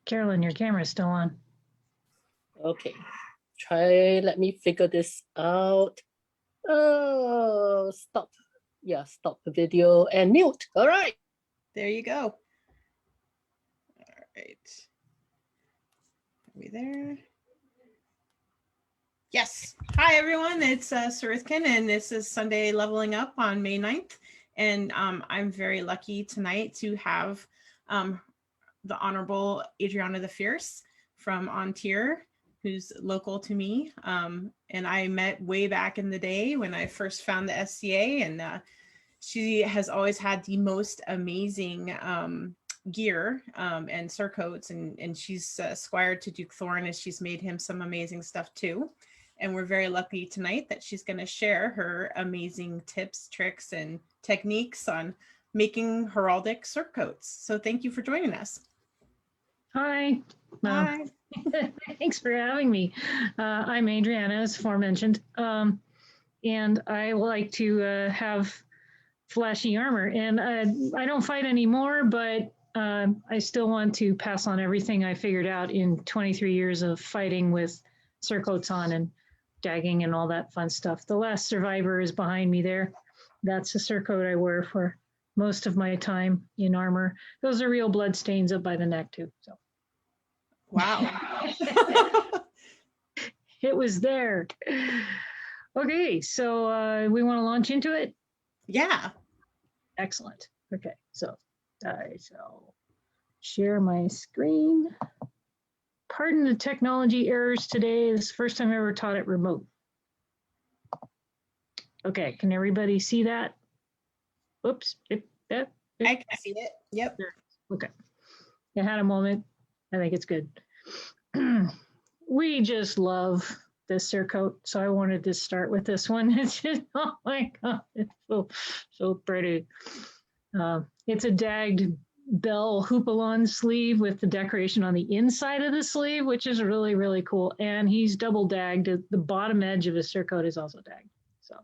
Carolyn, your camera's still on. Okay, let me figure this out. Oh, stop. Yeah, stop the video and mute. All right. There you go. All right. Are we there? Yes. Hi, everyone. It's Sarithkin, and this is Sunday Leveling Up on May 9th. And I'm very lucky tonight to have the Honorable Adrianna the Fierce from On Tier, who's local to me. And I met way back in the day when I first found the SCA, and she has always had the most amazing gear and surcoats, and she's squired to Duke Thorn, as she's made him some amazing stuff too. And we're very lucky tonight that she's going to share her amazing tips, tricks, and techniques on making heraldic surcoats. So thank you for joining us. Hi. Hi. Thanks for having me. I'm Adrianna, as aforementioned, and I like to have flashy armor. And I don't fight anymore, but I still want to pass on everything I figured out in 23 years of fighting with surcoats on and dagging and all that fun stuff. The last survivor is behind me there. That's the surcoat I wear for most of my time in armor. Those are real blood stains up by the neck too. So. Wow. It was there. Okay, so we want to launch into it? Yeah. Excellent. Okay, so I shall share my screen. Pardon the technology errors today. This is the first time I ever taught it remote. Okay, can everybody see that? Oops. I can see it. Yep. Okay. I had a moment. I think it's good. We just love this surcoat, so I wanted to start with this one. It's just, oh my God, it's so pretty. It's a dagged bell Hoople sleeve with the decoration on the inside of the sleeve, which is really, really cool. And he's double dagged. The bottom edge of his surcoat is also dagged. So,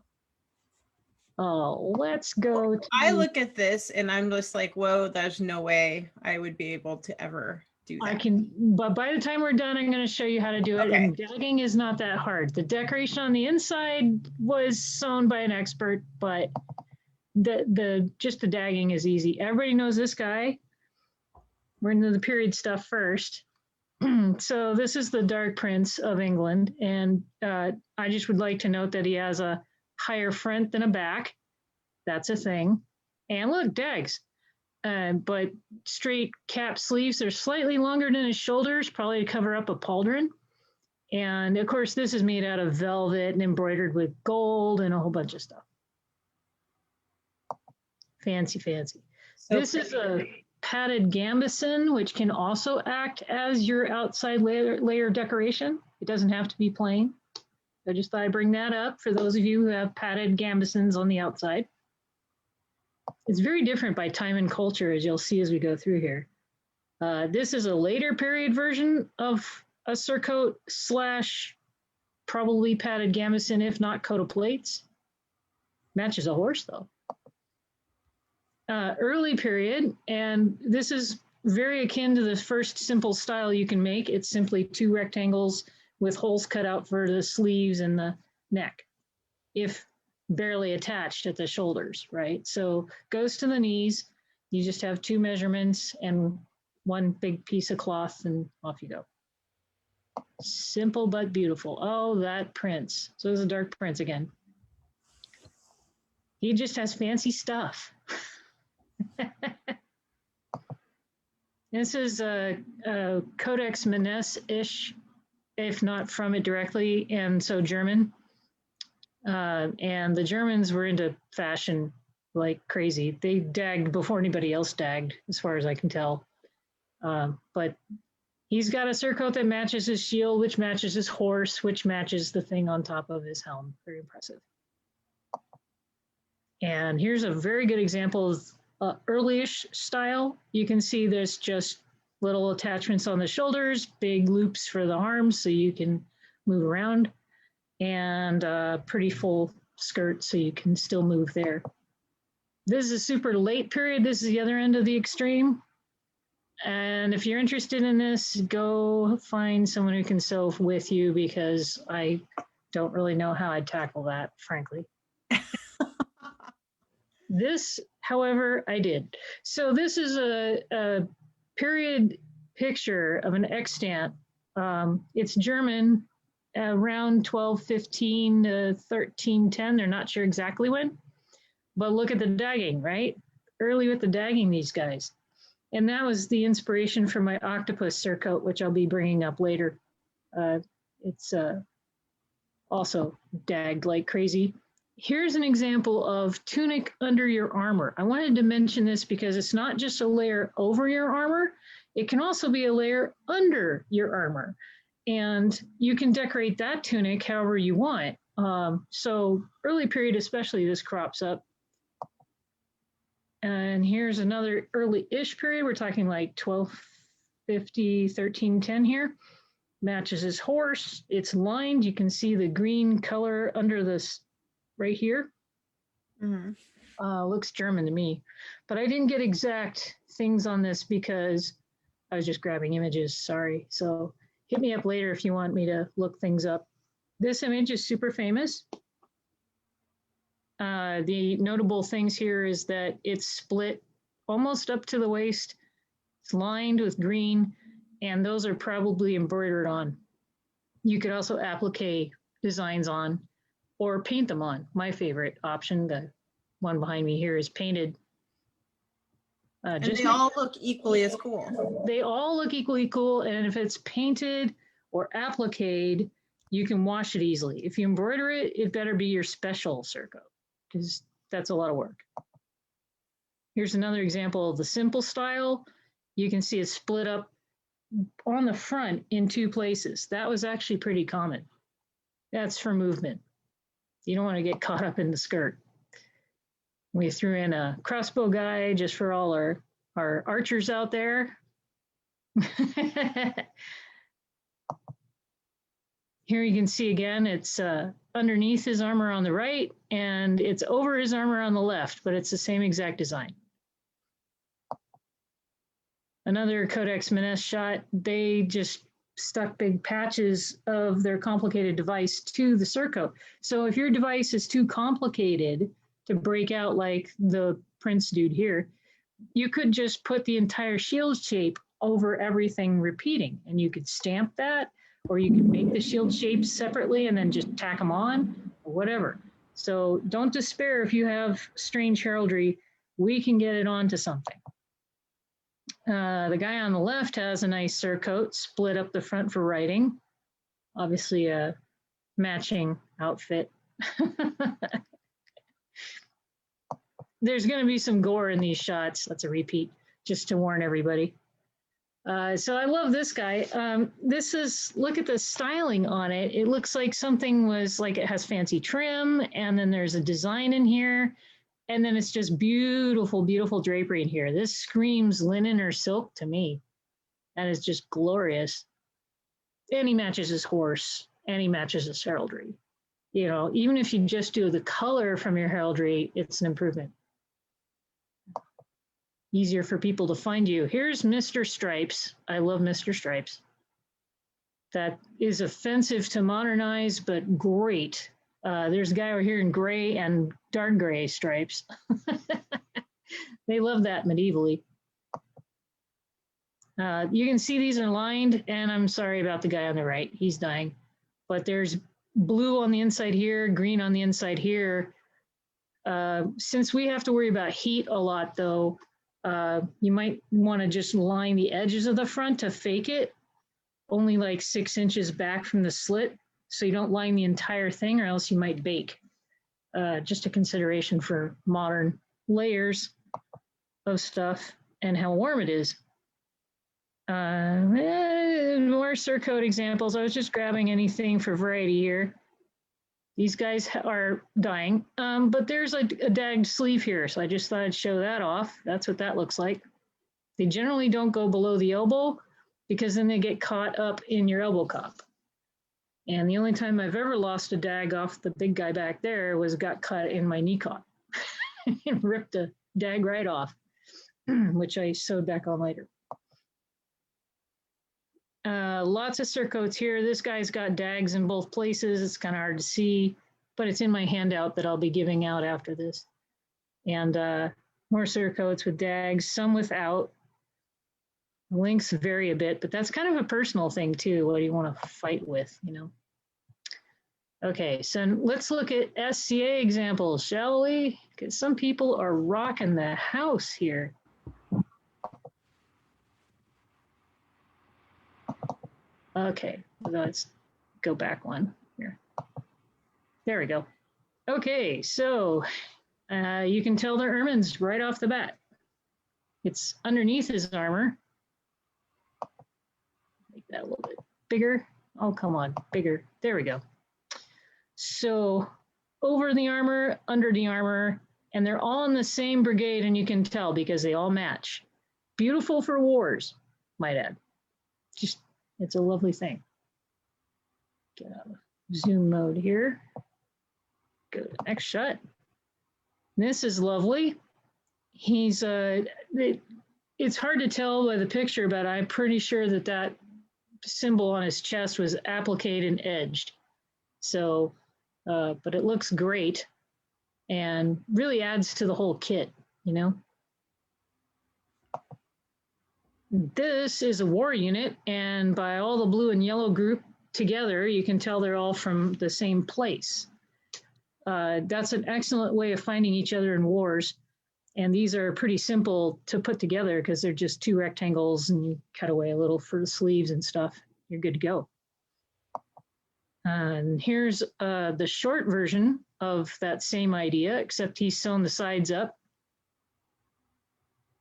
let's go. I look at this and I'm just like, whoa, there's no way I would be able to ever do that. I can, but by the time we're done, I'm going to show you how to do it. Okay. And dagging is not that hard. The decoration on the inside was sewn by an expert, but just the dagging is easy. Everybody knows this guy. We're into the period stuff first. So this is the Dark Prince of England, and I just would like to note that he has a higher front than a back. That's a thing. And look, dags. But straight cap sleeves are slightly longer than his shoulders, probably to cover up a pauldron. And of course, this is made out of velvet and embroidered with gold and a whole bunch of stuff. Fancy, fancy. So this is a padded gambeson, which can also act as your outside layer decoration. It doesn't have to be plain. I just thought I'd bring that up for those of you who have padded gambesons on the outside. It's very different by time and culture, as you'll see as we go through here. This is a later period version of a surcoat slash probably padded gambeson, if not coat of plates. Matches a horse, though. Early period, and this is very akin to the first simple style you can make. It's simply two rectangles with holes cut out for the sleeves and the neck, if barely attached at the shoulders, right? So goes to the knees. You just have two measurements and one big piece of cloth, and off you go. Simple but beautiful. Oh, that prince. So there's a Dark Prince again. He just has fancy stuff. This is a Codex Manesse-ish, if not from it directly, and so German. And the Germans were into fashion like crazy. They dagged before anybody else dagged, as far as I can tell. But he's got a surcoat that matches his shield, which matches his horse, which matches the thing on top of his helm. Very impressive. And here's a very good example of early-ish style. You can see there's just little attachments on the shoulders, big loops for the arms so you can move around, and a pretty full skirt so you can still move there. This is a super late period. This is the other end of the extreme. And if you're interested in this, go find someone who can sew with you, because I don't really know how I'd tackle that, frankly. This, however, I did. So this is a period picture of an extant. It's German, around 1215 to 1310. They're not sure exactly when, but look at the dagging, right? Early with the dagging, these guys. And that was the inspiration for my octopus surcoat, which I'll be bringing up later. It's also dagged like crazy. Here's an example of tunic under your armor. I wanted to mention this because it's not just a layer over your armor. It can also be a layer under your armor. And you can decorate that tunic however you want. So early period especially, this crops up. And here's another early-ish period. We're talking like 1250, 1310 here. Matches his horse. It's lined. You can see the green color under this right here. Looks German to me. But I didn't get exact things on this because I was just grabbing images. Sorry. So hit me up later if you want me to look things up. This image is super famous. The notable things here is that it's split almost up to the waist. It's lined with green, and those are probably embroidered on. You could also applique designs on or paint them on. My favorite option, the one behind me here, is painted. And they all look equally as cool. They all look equally cool, and if it's painted or appliqued, you can wash it easily. If you embroider it, it better be your special surcoat, because that's a lot of work. Here's another example of the simple style. You can see it's split up on the front in two places. That was actually pretty common. That's for movement. You don't want to get caught up in the skirt. We threw in a crossbow guy just for all our archers out there. Here you can see again, it's underneath his armor on the right, and it's over his armor on the left, but it's the same exact design. Another Codex Minas shot, they just stuck big patches of their complicated device to the surcoat. So if your device is too complicated to break out like the Prince dude here, you could just put the entire shield shape over everything repeating, and you could stamp that, or you could make the shield shapes separately and then just tack them on, or whatever. So don't despair if you have strange heraldry. We can get it onto something. The guy on the left has a nice surcoat, split up the front for writing. Obviously a matching outfit. There's going to be some gore in these shots. That's a repeat, just to warn everybody. So I love this guy. This is, look at the styling on it. It looks like something was like, it has fancy trim, and then there's a design in here. And then it's just beautiful, beautiful drapery in here. This screams linen or silk to me. That is just glorious. And he matches his horse, and he matches his heraldry. You know, even if you just do the color from your heraldry, it's an improvement. Easier for people to find you. Here's Mr. Stripes. I love Mr. Stripes. That is offensive to modernize, but great. There's a guy over here in gray and dark gray stripes. They love that medievally. You can see these are lined, and I'm sorry about the guy on the right. He's dying. But there's blue on the inside here, green on the inside here. Since we have to worry about heat a lot, though, you might want to just line the edges of the front to fake it, only like 6 inches back from the slit, so you don't line the entire thing, or else you might bake. Just a consideration for modern layers of stuff and how warm it is. More surcoat examples. I was just grabbing anything for variety here. These guys are dying, but there's a dagged sleeve here, so I just thought I'd show that off. That's what that looks like. They generally don't go below the elbow, because then they get caught up in your elbow cup. And the only time I've ever lost a dag off the big guy back there was got cut in my knee cup. It ripped a dag right off, which I sewed back on later. Lots of surcoats here. This guy's got dags in both places. It's kind of hard to see, but it's in my handout that I'll be giving out after this. And more surcoats with dags, some without. Links vary a bit, but that's kind of a personal thing too. What do you want to fight with, you know? Okay, so let's look at SCA examples, shall we? Because some people are rocking the house here. Okay, let's go back one here. There we go. Okay, so you can tell they're ermines right off the bat. It's underneath his armor. Make that a little bit bigger. Oh, come on, bigger. There we go. So over the armor, under the armor, and they're all in the same brigade, and you can tell because they all match. Beautiful for wars, might add. Just, it's a lovely thing. Get out of zoom mode here. Go to the next shot. This is lovely. He's, it's hard to tell by the picture, but I'm pretty sure that that symbol on his chest was appliqued and edged. So, but it looks great and really adds to the whole kit, you know? This is a war unit, and by all the blue and yellow group together, you can tell they're all from the same place. That's an excellent way of finding each other in wars. And these are pretty simple to put together because they're just two rectangles and you cut away a little for the sleeves and stuff. You're good to go. And here's the short version of that same idea, except he's sewn the sides up.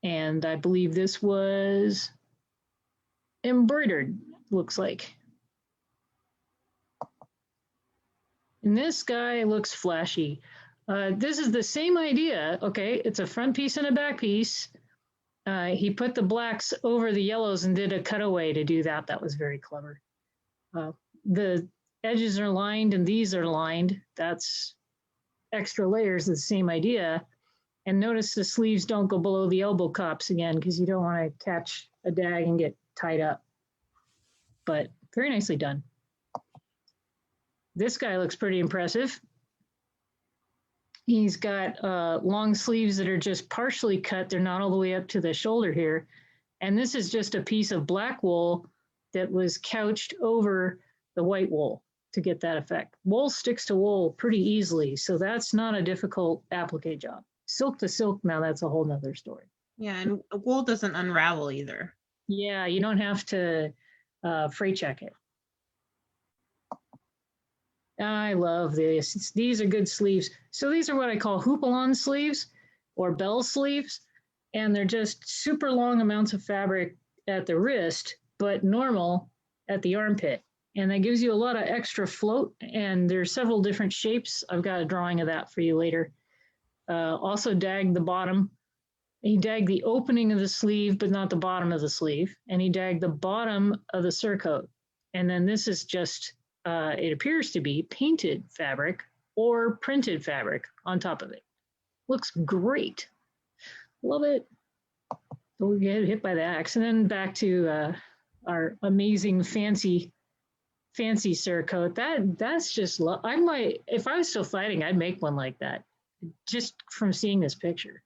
And I believe this was embroidered, looks like. And this guy looks flashy. This is the same idea, okay? It's a front piece and a back piece. He put the blacks over the yellows and did a cutaway to do that. That was very clever. The edges are lined and these are lined. That's extra layers of the same idea. And notice the sleeves don't go below the elbow cups again because you don't want to catch a dag and get tied up. But very nicely done. This guy looks pretty impressive. He's got long sleeves that are just partially cut. They're not all the way up to the shoulder here. And this is just a piece of black wool that was couched over the white wool to get that effect. Wool sticks to wool pretty easily, so that's not a difficult applique job. Silk to silk, now that's a whole nother story. Yeah, and wool doesn't unravel either. Yeah, you don't have to freight check it. I love this. These are good sleeves. So these are what I call hoople-on sleeves or bell sleeves. And they're just super long amounts of fabric at the wrist, but normal at the armpit. And that gives you a lot of extra float. And there's several different shapes. I've got a drawing of that for you later. Also dagged the bottom. He dagged the opening of the sleeve, but not the bottom of the sleeve. And he dagged the bottom of the surcoat. And then this is just, it appears to be painted fabric or printed fabric on top of it. Looks great. Love it. So we get hit by the axe. And then back to our amazing fancy surcoat. That's just, I might, if I was still fighting, I'd make one like that. Just from seeing this picture.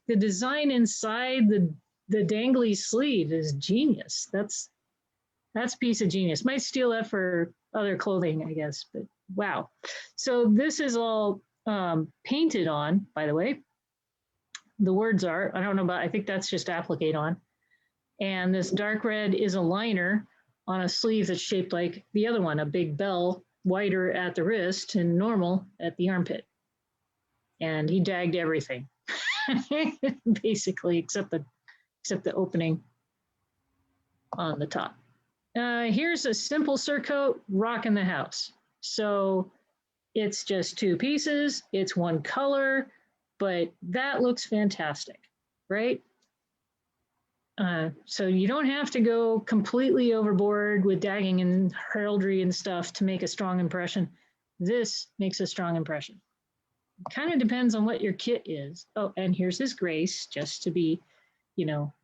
The design inside the dangly sleeve is genius. That's a piece of genius. Might steal that for other clothing, I guess, but wow. So this is all painted on, by the way. The words are, I don't know about, I think that's just applique on. And this dark red is a liner on a sleeve that's shaped like the other one, a big bell, wider at the wrist and normal at the armpit. And he dagged everything, basically, except the opening on the top. Here's a simple surcoat rocking the house. So it's just two pieces, it's one color, but that looks fantastic, right? So you don't have to go completely overboard with dagging and heraldry and stuff to make a strong impression. This makes a strong impression. Kind of depends on what your kit is. Oh, and here's his grace, just to be, you know,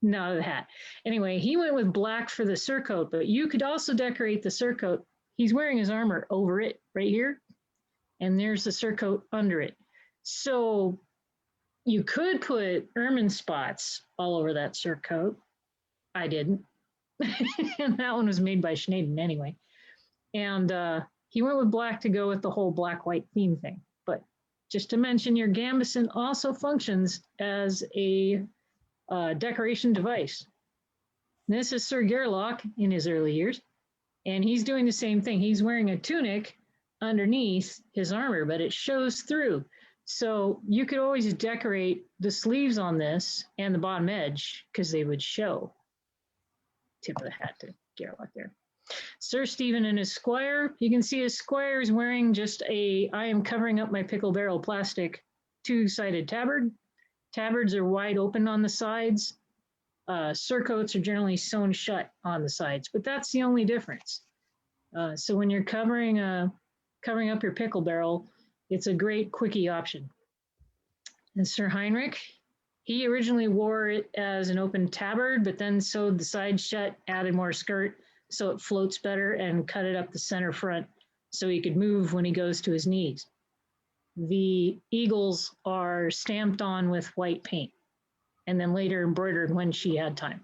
No, the hat. Anyway, he went with black for the surcoat, but you could also decorate the surcoat. He's wearing his armor over it right here, and there's the surcoat under it. So you could put ermine spots all over that surcoat. I didn't. And that one was made by Schneiden anyway. And he went with black to go with the whole black-white theme thing. But just to mention, your gambeson also functions as a decoration device. This is Sir Gerlach in his early years, and he's doing the same thing. He's wearing a tunic underneath his armor, but it shows through. So you could always decorate the sleeves on this and the bottom edge because they would show. Tip of the hat to Gerlach there. Sir Stephen and his squire. You can see his squire is wearing just I am covering up my pickle barrel plastic two-sided tabard. Tabards are wide open on the sides. Surcoats are generally sewn shut on the sides, but that's the only difference. So when you're covering up your pickle barrel, it's a great quickie option. And Sir Heinrich, he originally wore it as an open tabard, but then sewed the sides shut, added more skirt so it floats better, and cut it up the center front so he could move when he goes to his knees. The eagles are stamped on with white paint and then later embroidered when she had time.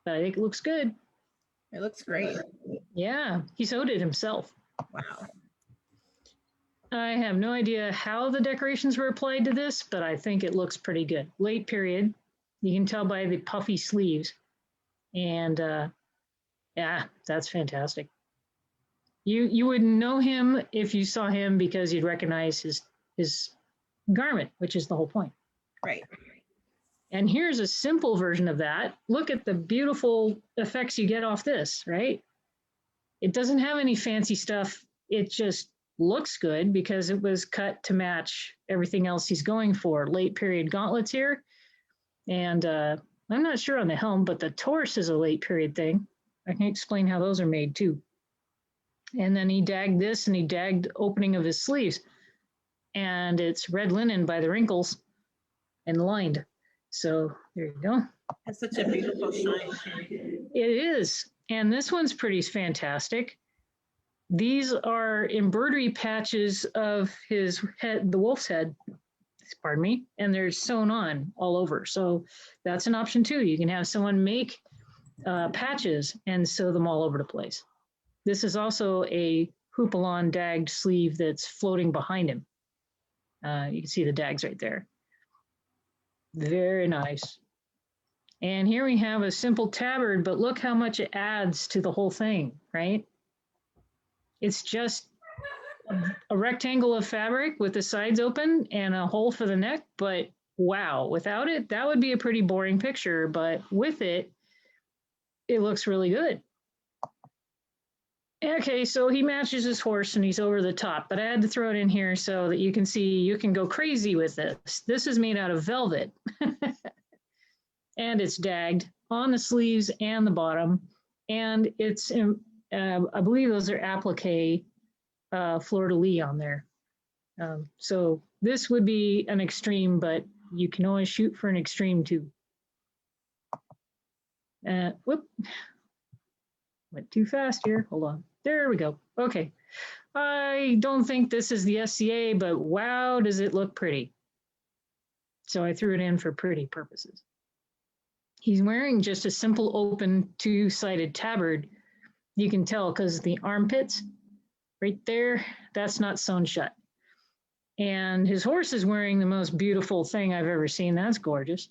But I think it looks good. It looks great. Yeah, he sewed it himself. Wow. I have no idea how the decorations were applied to this, but I think it looks pretty good. Late period. You can tell by the puffy sleeves. And yeah, that's fantastic. You wouldn't know him if you saw him because you'd recognize his garment, which is the whole point. Right. And here's a simple version of that. Look at the beautiful effects you get off this, right? It doesn't have any fancy stuff. It just looks good because it was cut to match everything else he's going for. Late period gauntlets here. And I'm not sure on the helm, but the torse is a late period thing. I can explain how those are made too. And then he dagged this and he dagged opening of his sleeves. And it's red linen by the wrinkles and lined. So there you go. It's such a beautiful shine. It is. And this one's pretty fantastic. These are embroidery patches of his head, the wolf's head, pardon me, and they're sewn on all over. So that's an option too. You can have someone make patches and sew them all over the place. This is also a Hoople dagged sleeve that's floating behind him. You can see the dags right there. Very nice. And here we have a simple tabard, but look how much it adds to the whole thing, right? It's just a rectangle of fabric with the sides open and a hole for the neck, but wow, without it, that would be a pretty boring picture, but with it, it looks really good. Okay, so he matches his horse and he's over the top, but I had to throw it in here so that you can see you can go crazy with this. This is made out of velvet and it's dagged on the sleeves and the bottom. And it's, I believe those are applique fleur-de-lis on there. So this would be an extreme, but you can always shoot for an extreme too. Whoop, went too fast here, hold on. There we go, okay. I don't think this is the SCA, but wow, does it look pretty. So I threw it in for pretty purposes. He's wearing just a simple open two-sided tabard. You can tell because the armpits right there, that's not sewn shut. And his horse is wearing the most beautiful thing I've ever seen. That's gorgeous.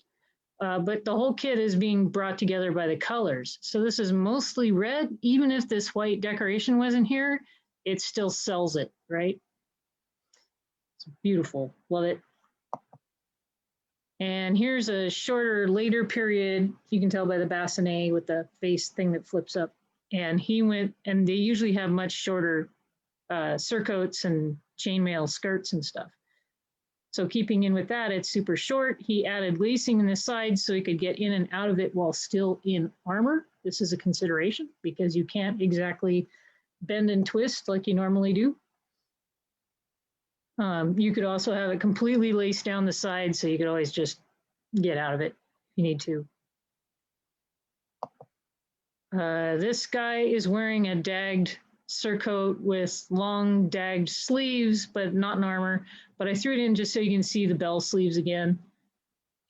But the whole kit is being brought together by the colors. So this is mostly red. Even if this white decoration wasn't here, it still sells it, right? It's beautiful, love it. And here's a shorter, later period. You can tell by the bassinet with the face thing that flips up. And he went, and they usually have much shorter surcoats and chainmail skirts and stuff. So keeping in with that, it's super short. He added lacing in the sides so he could get in and out of it while still in armor. This is a consideration because you can't exactly bend and twist like you normally do. You could also have it completely laced down the side so you could always just get out of it you need to. This guy is wearing a dagged surcoat with long dagged sleeves, but not an armor. But I threw it in just so you can see the bell sleeves again.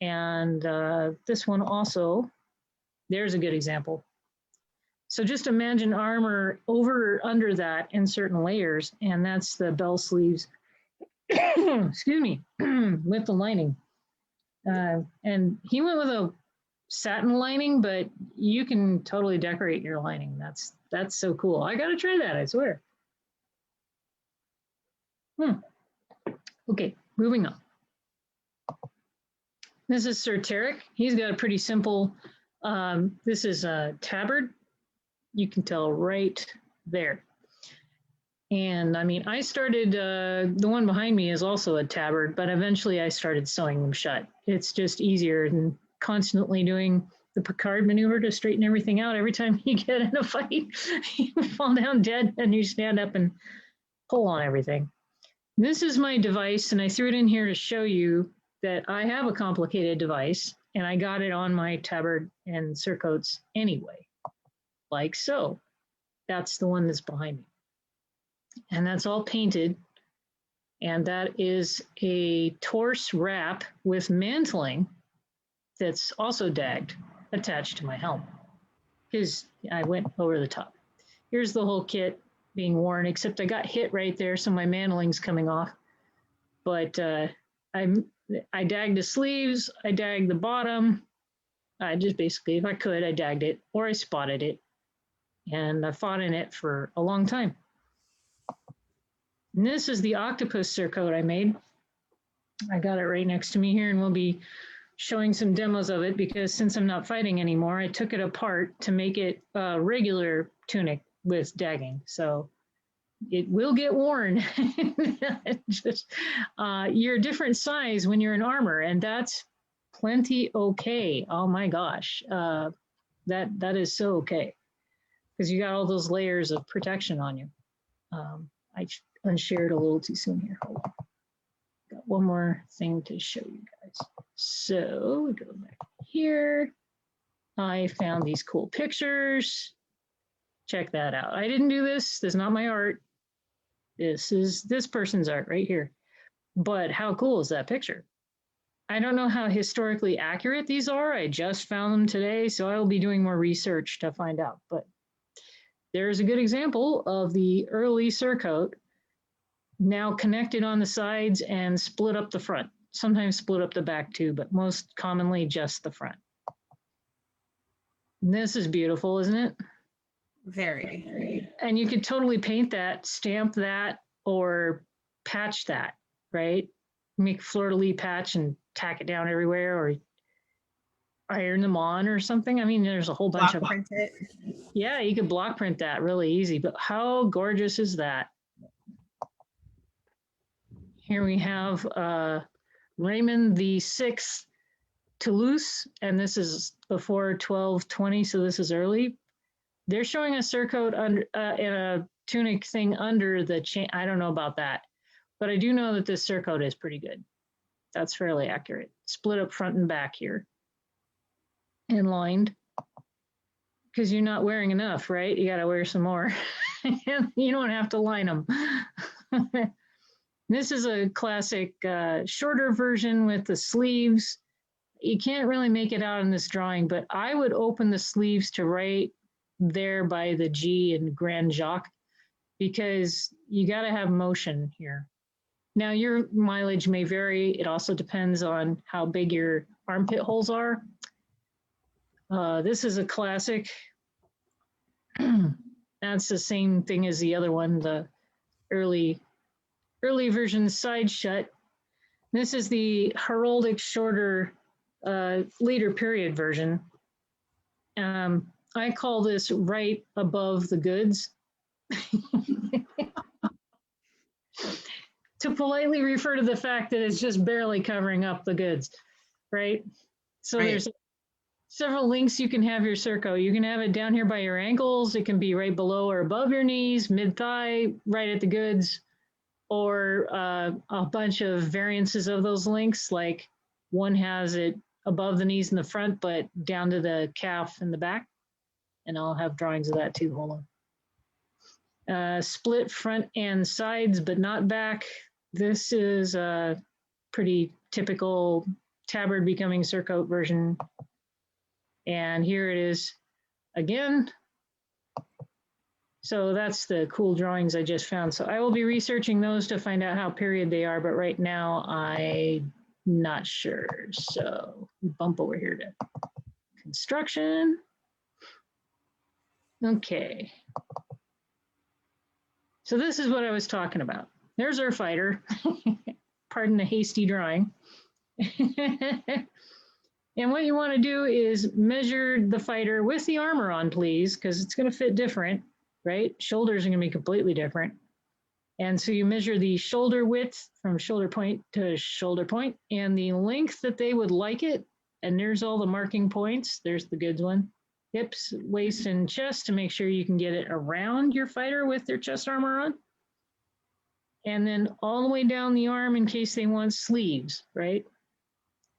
And this one also, there's a good example. So just imagine armor over or under that in certain layers, and that's the bell sleeves, excuse me, with the lining. And he went with a satin lining, but you can totally decorate your lining. That's so cool. I gotta try that, I swear. Okay, moving on. This is Sir Tarek. He's got a pretty simple, this is a tabard. You can tell right there. And I mean, I started, the one behind me is also a tabard, but eventually I started sewing them shut. It's just easier than constantly doing the Picard maneuver to straighten everything out. Every time you get in a fight, you fall down dead and you stand up and pull on everything. This is my device, and I threw it in here to show you that I have a complicated device, and I got it on my tabard and surcoats anyway, like so. That's the one that's behind me. And that's all painted. And that is a torse wrap with mantling that's also dagged, attached to my helm, because I went over the top. Here's the whole kit being worn, except I got hit right there, so my mantling's coming off. But I dagged the sleeves, I dagged the bottom. I just basically, if I could, I dagged it, or I spotted it. And I fought in it for a long time. And this is the octopus surcoat I made. I got it right next to me here, and we'll be showing some demos of it because since I'm not fighting anymore, I took it apart to make it a regular tunic with dagging. So it will get worn. Just, you're a different size when you're in armor, and that's plenty okay. Oh my gosh, that is so okay because you got all those layers of protection on you. I unshared a little too soon here. Hold on. Got one more thing to show you guys. So we go back here. I found these cool pictures. Check that out. I didn't do this. This is not my art. This is this person's art right here. But how cool is that picture? I don't know how historically accurate these are. I just found them today, so I will be doing more research to find out. But there's a good example of the early surcoat now connected on the sides and split up the front. Sometimes split up the back too, but most commonly just the front. And this is beautiful, isn't it? Very. And you could totally paint that, stamp that, or patch that, right? Make fleur-de-lis patch and tack it down everywhere, or iron them on or something. I mean, there's a whole bunch Block of print it. Yeah, you could block print that really easy, but how gorgeous is that? Here we have Raymond the 6th Toulouse, and this is before 1220, so this is early. They're showing a surcoat under in a tunic thing under the chain. I don't know about that, but I do know that this surcoat is pretty good. That's fairly accurate. Split up front and back here. And lined. Because you're not wearing enough, right? You got to wear some more. You don't have to line them. This is a classic shorter version with the sleeves. You can't really make it out in this drawing, but I would open the sleeves to right there by the G in Grand Jacques because you got to have motion here. Now your mileage may vary. It also depends on how big your armpit holes are. This is a classic. That's the same thing as the other one, the early version side shut. This is the heraldic shorter later period version. I call this right above the goods. To politely refer to the fact that it's just barely covering up the goods, right? So Right. There's several links you can have your surcoat. You can have it down here by your ankles. It can be right below or above your knees, mid-thigh, right at the goods, or a bunch of variances of those links. Like one has it above the knees in the front, but down to the calf in the back. And I'll have drawings of that too. Hold on. Split front and sides, but not back. This is a pretty typical tabard becoming surcoat version. And here it is again. So that's the cool drawings I just found. So I will be researching those to find out how period they are, but right now I'm not sure. So bump over here to construction. Okay. So this is what I was talking about. There's our fighter. Pardon the hasty drawing. And what you want to do is measure the fighter with the armor on, please, because it's going to fit different, right? Shoulders are going to be completely different. And so you measure the shoulder width from shoulder point to shoulder point and the length that they would like it. And there's all the marking points. There's the good one. Hips, waist, and chest to make sure you can get it around your fighter with their chest armor on. And then all the way down the arm in case they want sleeves, right?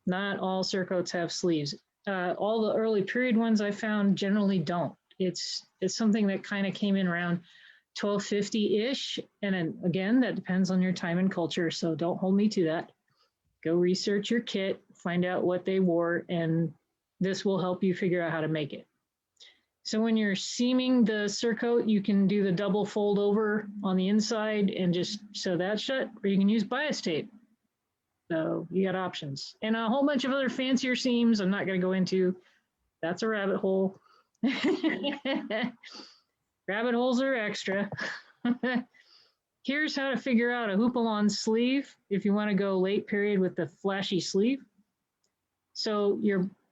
Not all surcoats have sleeves. All the early period ones I found generally don't. It's something that kind of came in around 1250-ish. And then, again, that depends on your time and culture, so don't hold me to that. Go research your kit, find out what they wore, and this will help you figure out how to make it. So when you're seaming the surcoat, you can do the double fold over on the inside and just sew that shut, or you can use bias tape. So you got options. And a whole bunch of other fancier seams I'm not going to go into. That's a rabbit hole. Rabbit holes are extra. Here's how to figure out a Hoople on sleeve if you want to go late period with the flashy sleeve. So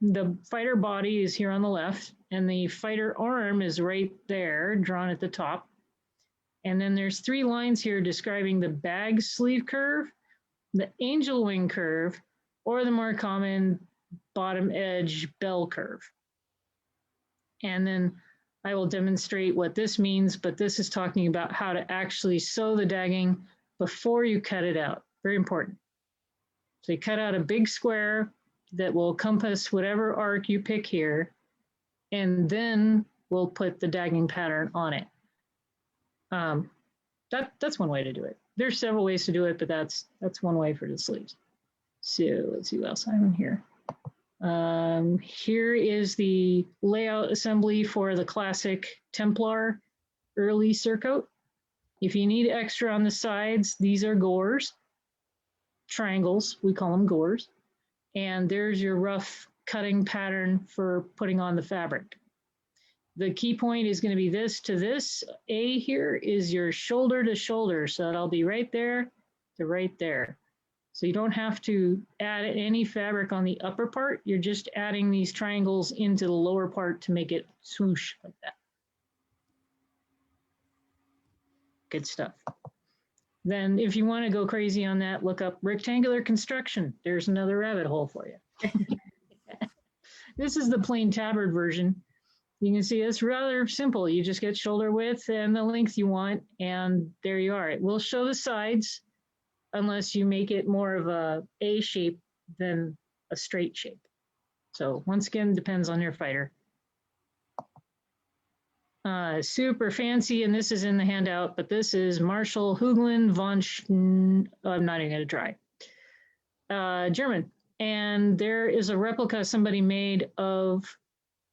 the fighter body is here on the left, and the fighter arm is right there, drawn at the top. And then there's 3 lines here describing the bag sleeve curve, the angel wing curve, or the more common bottom edge bell curve. And then I will demonstrate what this means, but this is talking about how to actually sew the dagging before you cut it out. Very important. So you cut out a big square that will compass whatever arc you pick here, and then we'll put the dagging pattern on it. That's one way to do it. There's several ways to do it, but that's one way for the sleeves. So let's see what else I have in here. Here is the layout assembly for the classic Templar early surcoat. If you need extra on the sides, these are gores, triangles, we call them gores. And there's your rough cutting pattern for putting on the fabric. The key point is going to be this to this. A here is your shoulder to shoulder, so that'll be right there to right there. So you don't have to add any fabric on the upper part. You're just adding these triangles into the lower part to make it swoosh like that. Good stuff. Then if you want to go crazy on that, look up rectangular construction. There's another rabbit hole for you. This is the plain tabard version. You can see it's rather simple. You just get shoulder width and the length you want, and there you are. It will show the sides unless you make it more of a shape than a straight shape. So once again, depends on your fighter. Super fancy, and this is in the handout, but this is Marshall Huglen von I'm not even going to try. German. And there is a replica somebody made of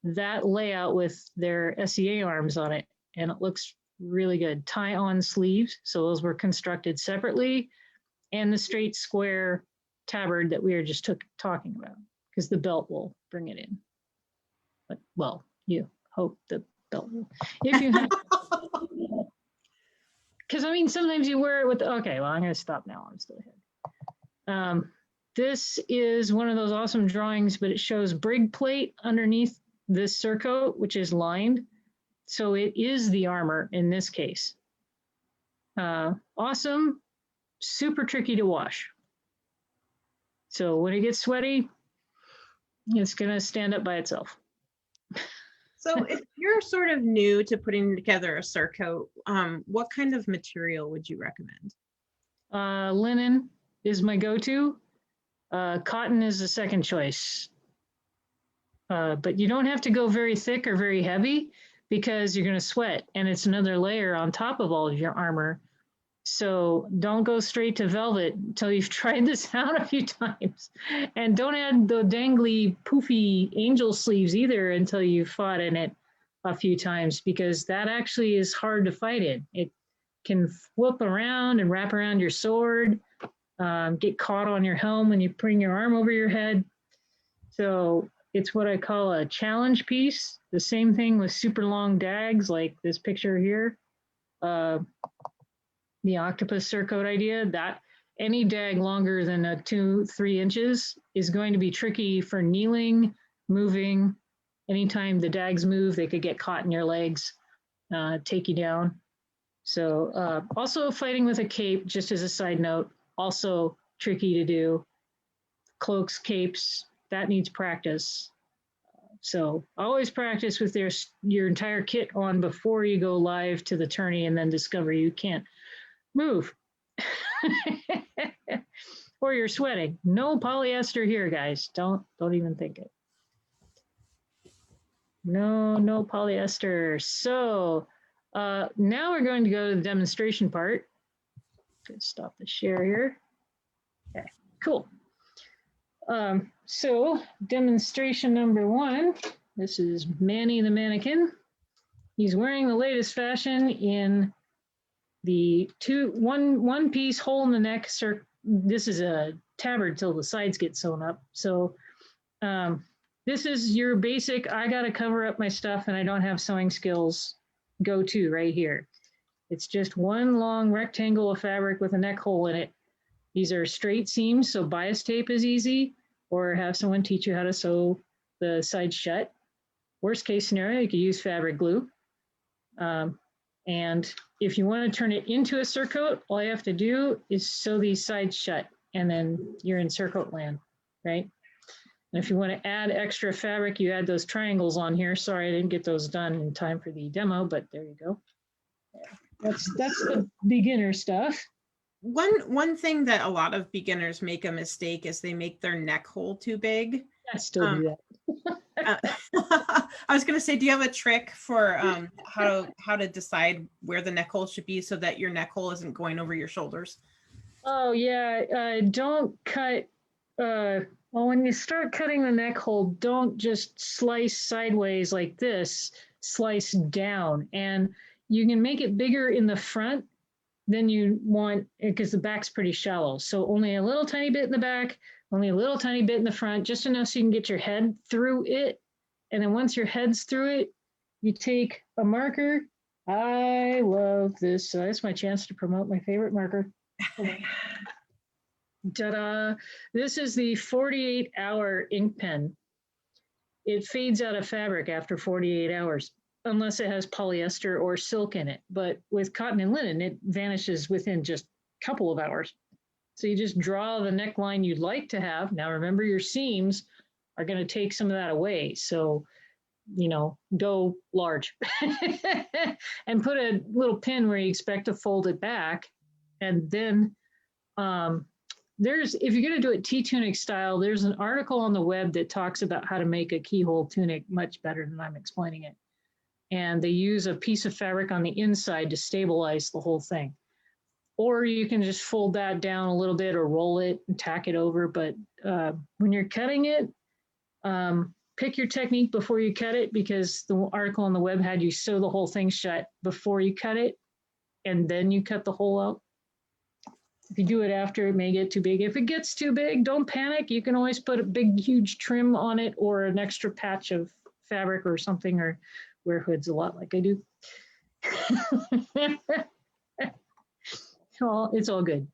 that layout with their SEA arms on it, and it looks really good. Tie-on sleeves, so those were constructed separately, and the straight square tabard that we were just talking about, because the belt will bring it in. But, well, you hope the belt will. If you have, because I mean, sometimes you wear it with, okay, well, I'm going to stop now. I'm still ahead. This is one of those awesome drawings, but it shows brig plate underneath this surcoat, which is lined. So it is the armor in this case. Awesome, super tricky to wash. So when it gets sweaty, it's going to stand up by itself. So if you're sort of new to putting together a surcoat, what kind of material would you recommend? Linen is my go-to. Cotton is the second choice. But you don't have to go very thick or very heavy because you're going to sweat, and it's another layer on top of all of your armor. So don't go straight to velvet until you've tried this out a few times. And don't add the dangly, poofy angel sleeves either until you've fought in it a few times, because that actually is hard to fight in. It can flip around and wrap around your sword, get caught on your helm when you bring your arm over your head. So it's what I call a challenge piece. The same thing with super long dags like this picture here. The octopus surcoat idea, that any dag longer than 2-3 inches is going to be tricky for kneeling, moving. Anytime the dags move, they could get caught in your legs, take you down. So also fighting with a cape, just as a side note, also tricky to do. Cloaks, capes, that needs practice. So always practice with your entire kit on before you go live to the tourney and then discover you can't move. Or you're sweating. No polyester here, guys. Don't even think it. No polyester. So now we're going to go to the demonstration part. Let's stop the share here. Okay, cool. So demonstration number 1. This is Manny the mannequin. He's wearing the latest fashion in the one piece hole in the neck. This is a tabard till the sides get sewn up. So this is your basic, I got to cover up my stuff and I don't have sewing skills, go to right here. It's just one long rectangle of fabric with a neck hole in it. These are straight seams, so bias tape is easy, or have someone teach you how to sew the sides shut. Worst case scenario, you could use fabric glue. And if you want to turn it into a surcoat, all you have to do is sew these sides shut, and then you're in surcoat land, right? And if you want to add extra fabric, you add those triangles on here. Sorry, I didn't get those done in time for the demo, but there you go. That's the beginner stuff. One thing that a lot of beginners make a mistake is they make their neck hole too big. I still do that. I was going to say, do you have a trick for how to decide where the neck hole should be so that your neck hole isn't going over your shoulders? Oh yeah, don't cut. Well, when you start cutting the neck hole, don't just slice sideways like this. Slice down, and you can make it bigger in the front than you want, because the back's pretty shallow. So only a little tiny bit in the back, only a little tiny bit in the front, just enough so you can get your head through it. And then once your head's through it, you take a marker. I love this. So that's my chance to promote my favorite marker. Ta-da! This is the 48-hour ink pen. It fades out of fabric after 48 hours. Unless it has polyester or silk in it. But with cotton and linen, it vanishes within just a couple of hours. So you just draw the neckline you'd like to have. Now remember, your seams are going to take some of that away. So, go large. And put a little pin where you expect to fold it back. And then if you're going to do it T-tunic style, there's an article on the web that talks about how to make a keyhole tunic much better than I'm explaining it. And they use a piece of fabric on the inside to stabilize the whole thing. Or you can just fold that down a little bit or roll it and tack it over. But when you're cutting it, pick your technique before you cut it, because the article on the web had you sew the whole thing shut before you cut it, and then you cut the hole out. If you do it after, it may get too big. If it gets too big, don't panic. You can always put a big, huge trim on it or an extra patch of fabric or something, or wear hoods a lot like I do. It's all good.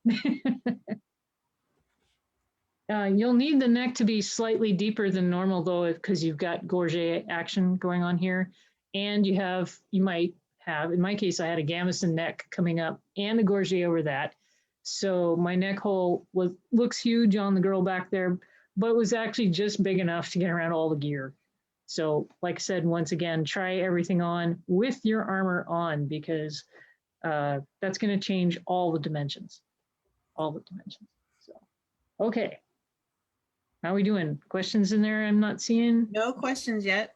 You'll need the neck to be slightly deeper than normal, though, because you've got gorget action going on here. And you might have, in my case, I had a gambeson neck coming up and a gorget over that. So my neck hole looks huge on the girl back there, but was actually just big enough to get around all the gear. So like I said, once again, try everything on with your armor on, because that's going to change all the dimensions. So, okay. How are we doing? Questions in there I'm not seeing? No questions yet.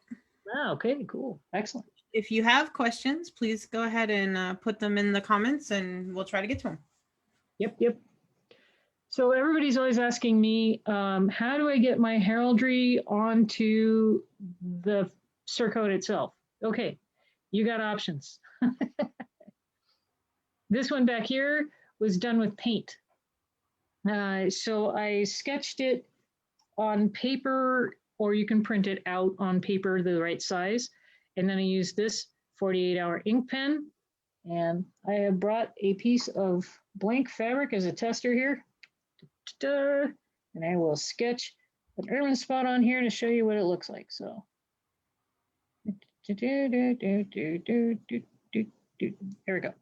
Oh, okay, cool. Excellent. If you have questions, please go ahead and put them in the comments and we'll try to get to them. Yep. So everybody's always asking me, how do I get my heraldry onto the surcoat itself? Okay, you got options. This one back here was done with paint. So I sketched it on paper, or you can print it out on paper the right size. And then I used this 48-hour ink pen. And I have brought a piece of blank fabric as a tester here. And I will sketch an ermine spot on here to show you what it looks like. So there we go.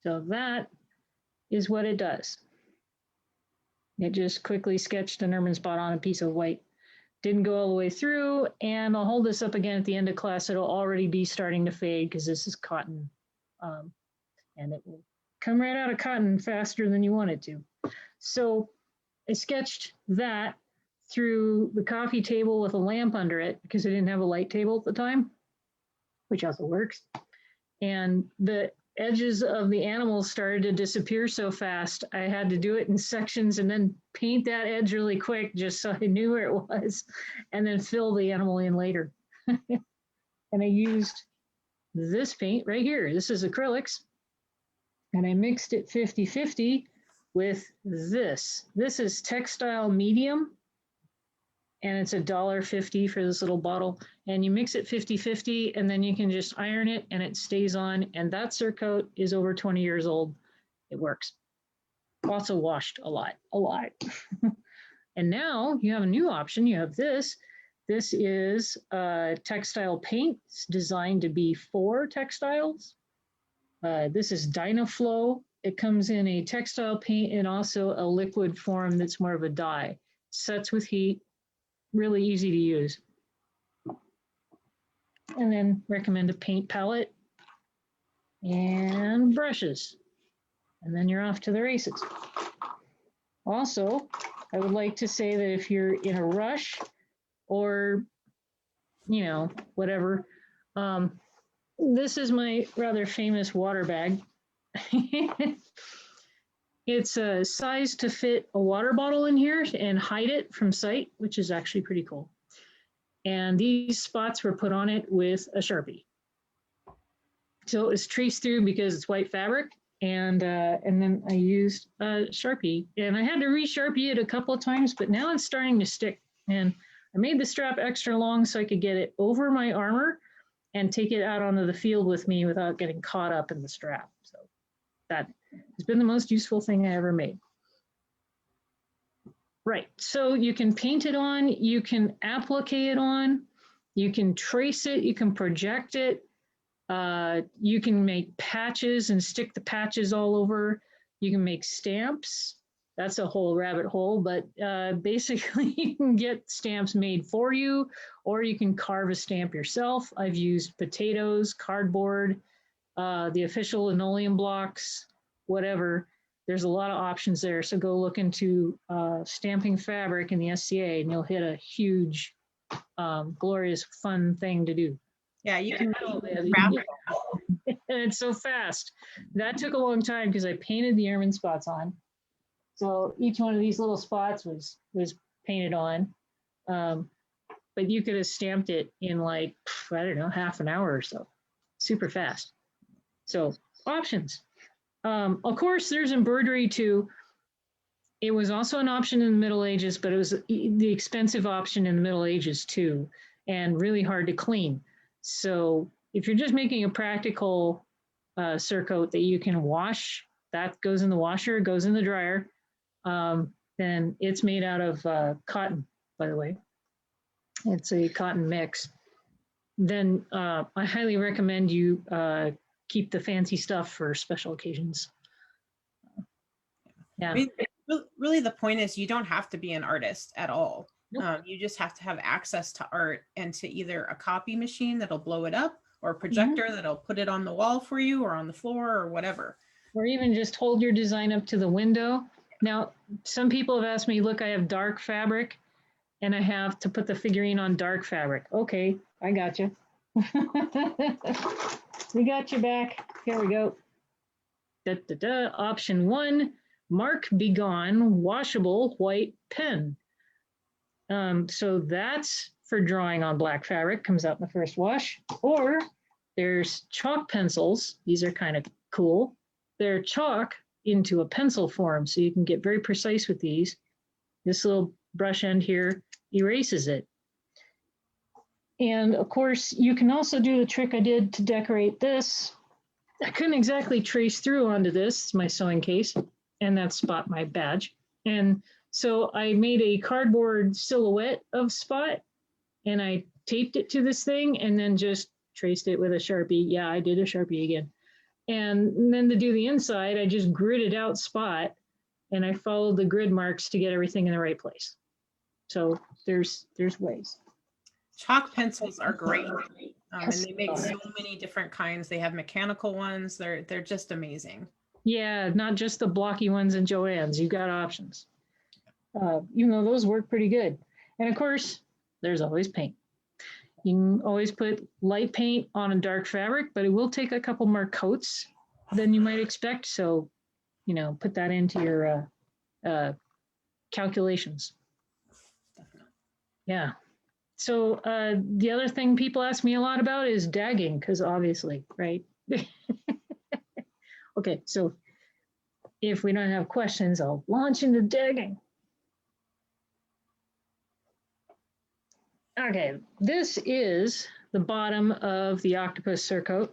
So that is what it does. It just quickly sketched an ermine spot on a piece of white. Didn't go all the way through, and I'll hold this up again at the end of class. It'll already be starting to fade because this is cotton, and it will come right out of cotton faster than you want it to. So I sketched that through the coffee table with a lamp under it because I didn't have a light table at the time, which also works. And the edges of the animals started to disappear so fast, I had to do it in sections and then paint that edge really quick just so I knew where it was, and then fill the animal in later. And I used this paint right here. This is acrylics, and I mixed it 50-50 with this. This is textile medium, and it's $1.50 for this little bottle. And you mix it 50-50, and then you can just iron it and it stays on. And that Surcoat is over 20 years old. It works. Also washed a lot. And now you have a new option. You have this. This is textile paint. It's designed to be for textiles. This is Dynaflow. It comes in a textile paint and also a liquid form that's more of a dye. Sets with heat. Really easy to use. And then recommend a paint palette and brushes. And then you're off to the races. Also, I would like to say that if you're in a rush or, you know, whatever, this is my rather famous water bag. It's a size to fit a water bottle in here and hide it from sight, which is actually pretty cool. And these spots were put on it with a Sharpie. So it was traced through because it's white fabric. And then I used a Sharpie. And I had to re-Sharpie it a couple of times, but now it's starting to stick. And I made the strap extra long so I could get it over my armor and take it out onto the field with me without getting caught up in the strap. So that has been the most useful thing I ever made. Right, so you can paint it on, you can applique it on, you can trace it, you can project it, you can make patches and stick the patches all over, you can make stamps. That's a whole rabbit hole, but basically you can get stamps made for you, or you can carve a stamp yourself. I've used potatoes, cardboard, the official linoleum blocks, whatever. There's a lot of options there. So go look into stamping fabric in the SCA and you'll hit a huge, glorious, fun thing to do. Yeah, you can wrap it. And it's so fast. That took a long time because I painted the ermine spots on. So each one of these little spots was painted on. But you could have stamped it in like, I don't know, half an hour or so. Super fast. So options. Of course, there's embroidery too. It was also an option in the Middle Ages, but it was the expensive option in the Middle Ages too, and really hard to clean. So if you're just making a practical surcoat that you can wash, that goes in the washer, goes in the dryer, then it's made out of cotton, by the way. It's a cotton mix. Then I highly recommend you keep the fancy stuff for special occasions. Yeah. I mean, really the point is you don't have to be an artist at all. Nope. You just have to have access to art and to either a copy machine that'll blow it up or a projector that'll put it on the wall for you or on the floor or whatever. Or even just hold your design up to the window Now, some people have asked me, look, I have dark fabric and I have to put the figurine on dark fabric. Okay, I got you. We got you back. Here we go. Da, da, da. Option 1, Mark Begone washable white pen. So that's for drawing on black fabric, comes out in the first wash. Or there's chalk pencils. These are kind of cool. They're chalk into a pencil form, so you can get very precise with these. This little brush end here erases it. And of course, you can also do the trick I did to decorate this. I couldn't exactly trace through onto this, it's my sewing case, and that's Spot, my badge. And so I made a cardboard silhouette of Spot, and I taped it to this thing, and then just traced it with a Sharpie. Yeah, I did a Sharpie again. And then to do the inside, I just gridded out Spot, and I followed the grid marks to get everything in the right place. So there's ways. Chalk pencils are great. And they make so many different kinds. They have mechanical ones. They're just amazing. Yeah, not just the blocky ones in Joann's. You've got options. Even though those work pretty good. And of course, there's always paint. You can always put light paint on a dark fabric, but it will take a couple more coats than you might expect. So, you know, put that into your calculations. Definitely. Yeah. So the other thing people ask me a lot about is dagging, because obviously, right? Okay, so if we don't have questions, I'll launch into dagging. Okay, this is the bottom of the octopus surcoat.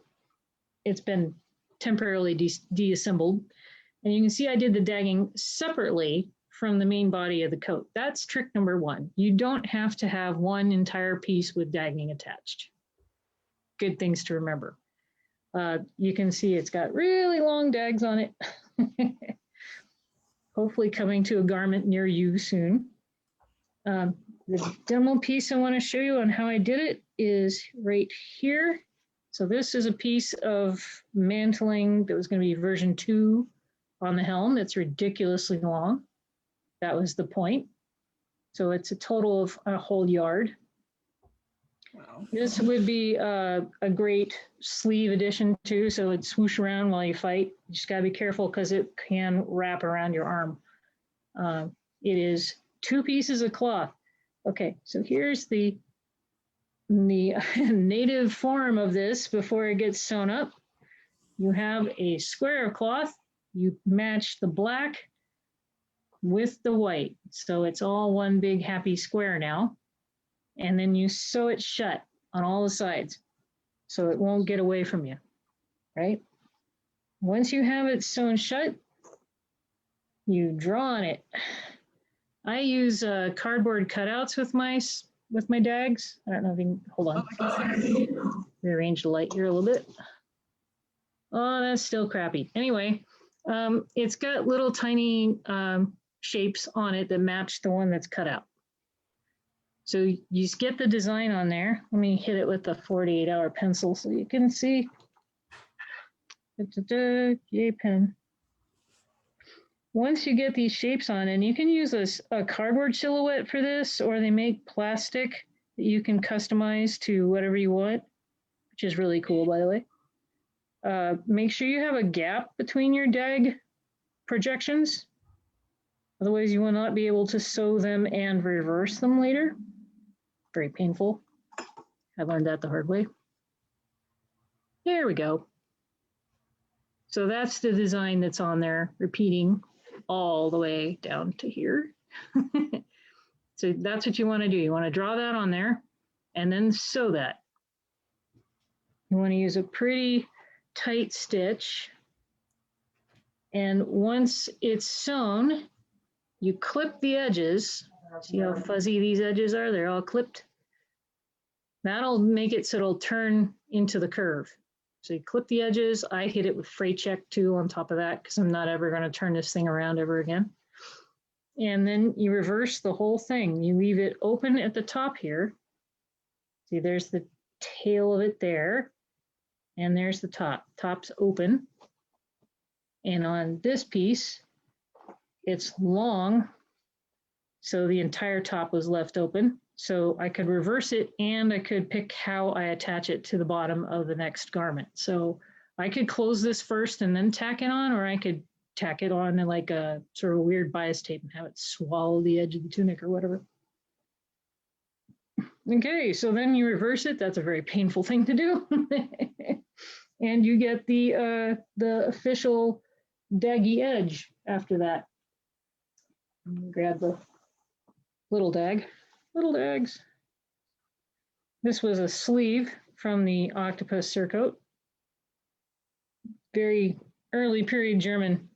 It's been temporarily deassembled. And you can see I did the dagging separately from the main body of the coat. That's trick number 1. You don't have to have one entire piece with dagging attached. Good things to remember. You can see it's got really long dags on it. Hopefully coming to a garment near you soon. The demo piece I want to show you on how I did it is right here. So this is a piece of mantling that was going to be version 2 on the helm. That's ridiculously long. That was the point. So it's a total of a whole yard. Wow. This would be a great sleeve addition too, so it'd swoosh around while you fight. You just gotta be careful because it can wrap around your arm. It is 2 pieces of cloth. Okay, so here's the native form of this before it gets sewn up. You have a square of cloth. You match the black with the white. So it's all one big happy square now. And then you sew it shut on all the sides so it won't get away from you, right? Once you have it sewn shut, you draw on it. I use cardboard cutouts with my dags. I don't know if you can, hold on. Rearrange the light here a little bit. Oh, that's still crappy. Anyway, it's got little tiny shapes on it that match the one that's cut out. So you just get the design on there. Let me hit it with the 48-hour pencil so you can see. Yay, pen. Once you get these shapes on, and you can use a cardboard silhouette for this, or they make plastic that you can customize to whatever you want, which is really cool, by the way. Make sure you have a gap between your dag projections. Otherwise, you will not be able to sew them and reverse them later. Very painful. I learned that the hard way. There we go. So that's the design that's on there, repeating all the way down to here. So that's what you want to do. You want to draw that on there and then sew that. You want to use a pretty tight stitch. And once it's sewn, you clip the edges. See how fuzzy these edges are? They're all clipped. That'll make it so it'll turn into the curve. So you clip the edges. I hit it with freight check too on top of that because I'm not ever going to turn this thing around ever again. And then you reverse the whole thing. You leave it open at the top here. See, there's the tail of it there. And there's the top. Top's open. And on this piece, it's long, so the entire top was left open. So I could reverse it and I could pick how I attach it to the bottom of the next garment. So I could close this first and then tack it on, or I could tack it on in like a sort of weird bias tape and have it swallow the edge of the tunic or whatever. Okay, so then you reverse it. That's a very painful thing to do. And you get the official daggy edge after that. I'm gonna grab the little dags. This was a sleeve from the octopus surcoat. Very early period German.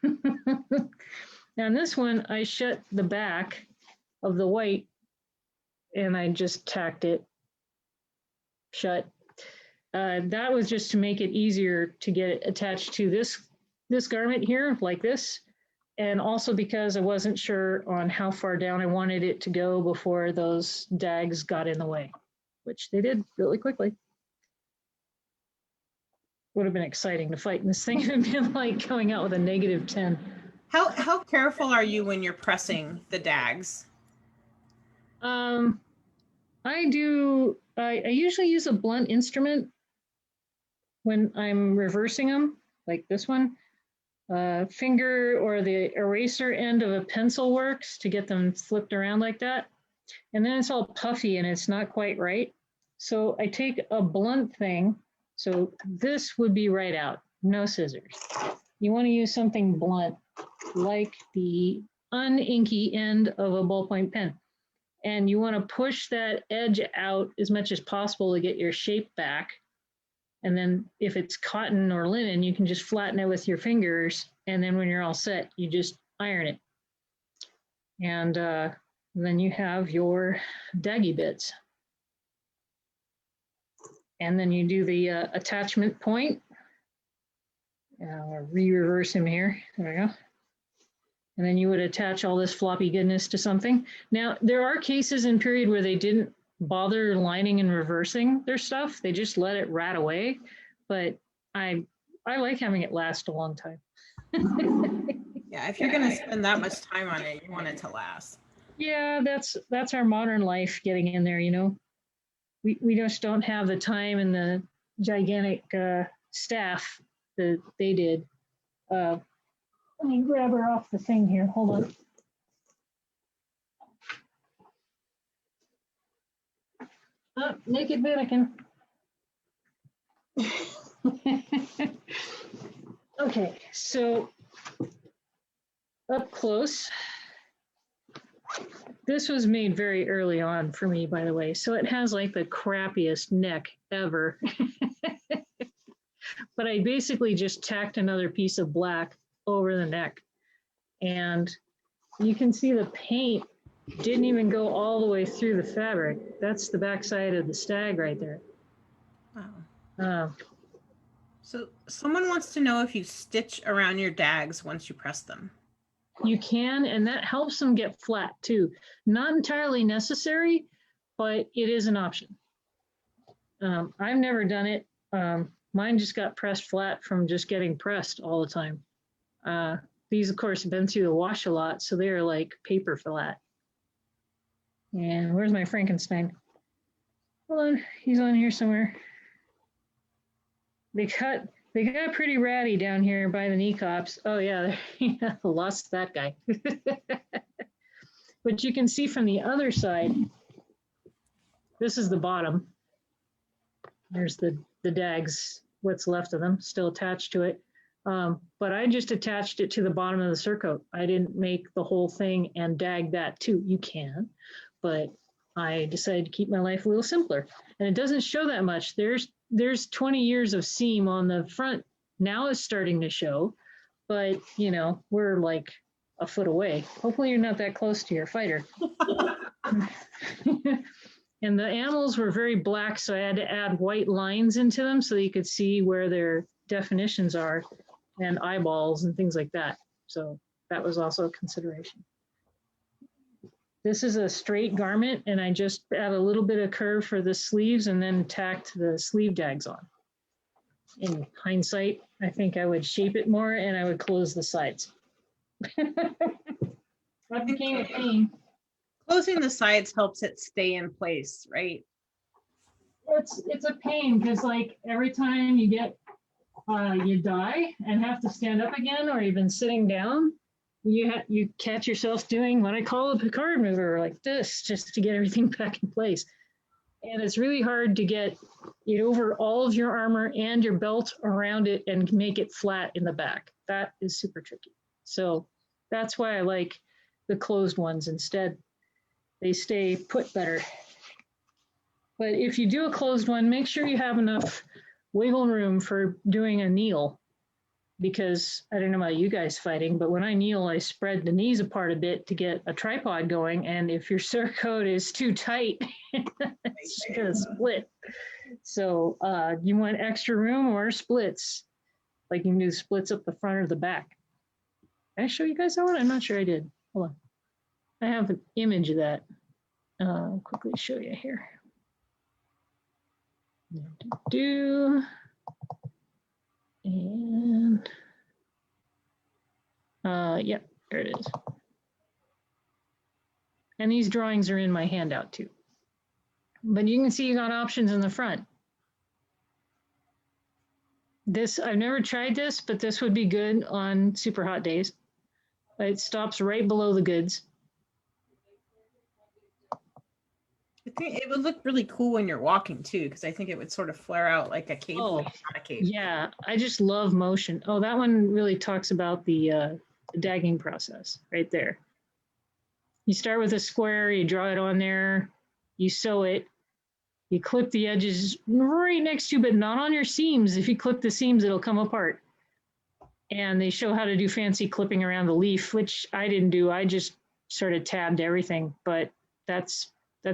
Now in this one, I shut the back of the white and I just tacked it shut. That was just to make it easier to get it attached to this garment here, like this. And also because I wasn't sure on how far down I wanted it to go before those dags got in the way, which they did really quickly. Would have been exciting to fight in this thing. It would have been like going out with a -10. How careful are you when you're pressing the dags? I usually use a blunt instrument when I'm reversing them, like this one. Finger or the eraser end of a pencil works to get them flipped around like that. And then it's all puffy and it's not quite right. So I take a blunt thing. So this would be right out, no scissors. You want to use something blunt, like the uninky end of a ballpoint pen. And you want to push that edge out as much as possible to get your shape back. And then if it's cotton or linen, you can just flatten it with your fingers. And then when you're all set, you just iron it. And then you have your daggy bits. And then you do the attachment point. I'll re-reverse him here. There we go. And then you would attach all this floppy goodness to something. Now, there are cases in period where they didn't bother lining and reversing their stuff. They just let it rat away. But I like having it last a long time. Yeah, if you're going to spend that much time on it, you want it to last. Yeah, that's our modern life getting in there, you know. We just don't have the time and the gigantic staff that they did. Let me grab her off the thing here. Hold on. Oh, naked mannequin. Okay, so up close. This was made very early on for me, by the way. So it has like the crappiest neck ever. But I basically just tacked another piece of black over the neck. And you can see the paint didn't even go all the way through the fabric. That's the backside of the stag right there. Wow. So someone wants to know if you stitch around your dags once you press them. You can, and that helps them get flat too. Not entirely necessary, but it is an option. I've never done it. Mine just got pressed flat from just getting pressed all the time. These, of course, have been through the wash a lot, so they're like paper flat. And where's my Frankenstein? Hold on, he's on here somewhere. They got pretty ratty down here by the knee cops. Oh yeah, lost that guy. But you can see from the other side, this is the bottom. There's the dags, what's left of them, still attached to it. But I just attached it to the bottom of the surcoat. I didn't make the whole thing and dag that too. You can, but I decided to keep my life a little simpler. And it doesn't show that much. There's 20 years of seam on the front. Now it's starting to show, but you know, we're like a foot away. Hopefully you're not that close to your fighter. And the animals were very black, so I had to add white lines into them so you could see where their definitions are and eyeballs and things like that. So that was also a consideration. This is a straight garment, and I just add a little bit of curve for the sleeves and then tacked the sleeve dags on. In hindsight, I think I would shape it more and I would close the sides. That became a pain. Closing the sides helps it stay in place, right? It's a pain because like every time you get you die and have to stand up again, or you've been sitting down, you catch yourself doing what I call a Picard maneuver like this, just to get everything back in place. And it's really hard to get it over all of your armor and your belt around it and make it flat in the back. That is super tricky. So that's why I like the closed ones instead. They stay put better. But if you do a closed one, make sure you have enough wiggle room for doing a kneel. Because I don't know about you guys fighting, but when I kneel, I spread the knees apart a bit to get a tripod going. And if your surcoat is too tight, it's going to split. So you want extra room or splits. Like you can do splits up the front or the back. Did I show you guys that one? I'm not sure I did. Hold on. I have an image of that. I'll quickly show you here. And yeah, there it is. And these drawings are in my handout too. But you can see you got options in the front. This, I've never tried this, but this would be good on super hot days. It stops right below the goods. I think it would look really cool when you're walking too, because I think it would sort of flare out like a cape. Oh, on a cape. Yeah, I just love motion. Oh, that one really talks about the dagging process right there. You start with a square, you draw it on there, you sew it, you clip the edges right next to, but not on your seams. If you clip the seams, it'll come apart. And they show how to do fancy clipping around the leaf, which I didn't do. I just sort of tabbed everything, but that's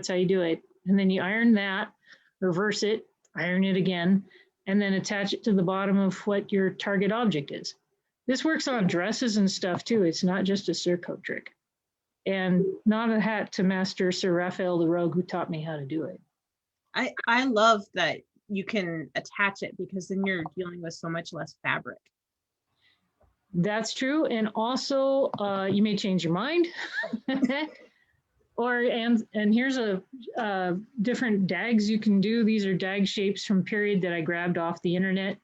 how you do it. And then you iron that, reverse it, iron it again, and then attach it to the bottom of what your target object is. This works on dresses and stuff too. It's not just a surcoat trick. And not a hat to Master Sir Raphael the Rogue, who taught me how to do it. I love that you can attach it, because then you're dealing with so much less fabric. That's true. And also you may change your mind. And here's a different dags you can do. These are dag shapes from period that I grabbed off the internet.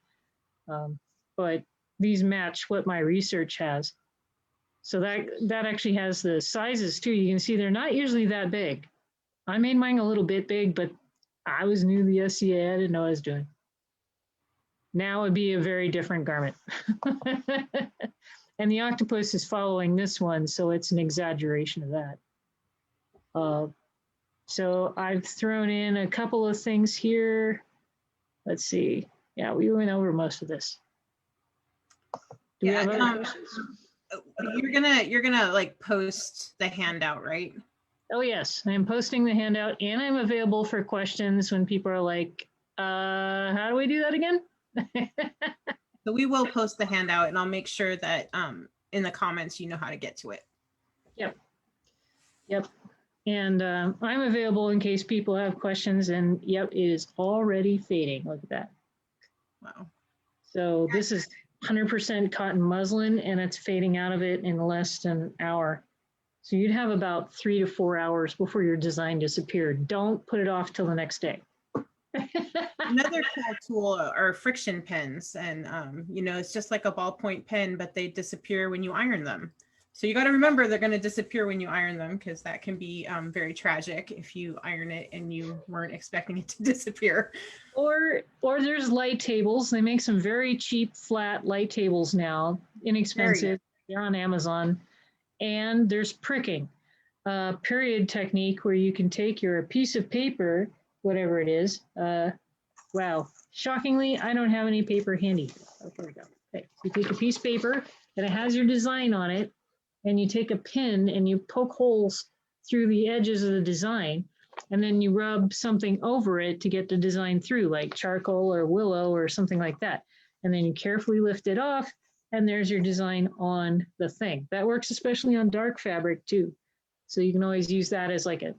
But these match what my research has. So that actually has the sizes too. You can see they're not usually that big. I made mine a little bit big, but I was new to the SCA. I didn't know what I was doing. Now it'd be a very different garment. And the octopus is following this one, so it's an exaggeration of that. So I've thrown in a couple of things here. Let's see. Yeah, we went over most of this. Do we have other questions? You're gonna like post the handout, right? Oh yes, I'm posting the handout, and I'm available for questions when people are like, how do we do that again? So we will post the handout, and I'll make sure that in the comments you know how to get to it. Yep. And I'm available in case people have questions. And yep, it is already fading. Look at that. Wow. So this is 100% cotton muslin, and it's fading out of it in less than an hour. So you'd have about 3 to 4 hours before your design disappeared. Don't put it off till the next day. Another cool tool are friction pens, and you know, it's just like a ballpoint pen, but they disappear when you iron them. So you got to remember they're going to disappear when you iron them, because that can be very tragic if you iron it and you weren't expecting it to disappear. Or there's light tables. They make some very cheap flat light tables now, inexpensive. They're on Amazon. And there's pricking, period technique, where you can take your piece of paper, whatever it is. Wow, shockingly, I don't have any paper handy. Oh, there we go. Okay, so you take a piece of paper and it has your design on it, and you take a pin and you poke holes through the edges of the design, and then you rub something over it to get the design through, like charcoal or willow or something like that. And then you carefully lift it off, and there's your design on the thing. That works especially on dark fabric too. So you can always use that as like a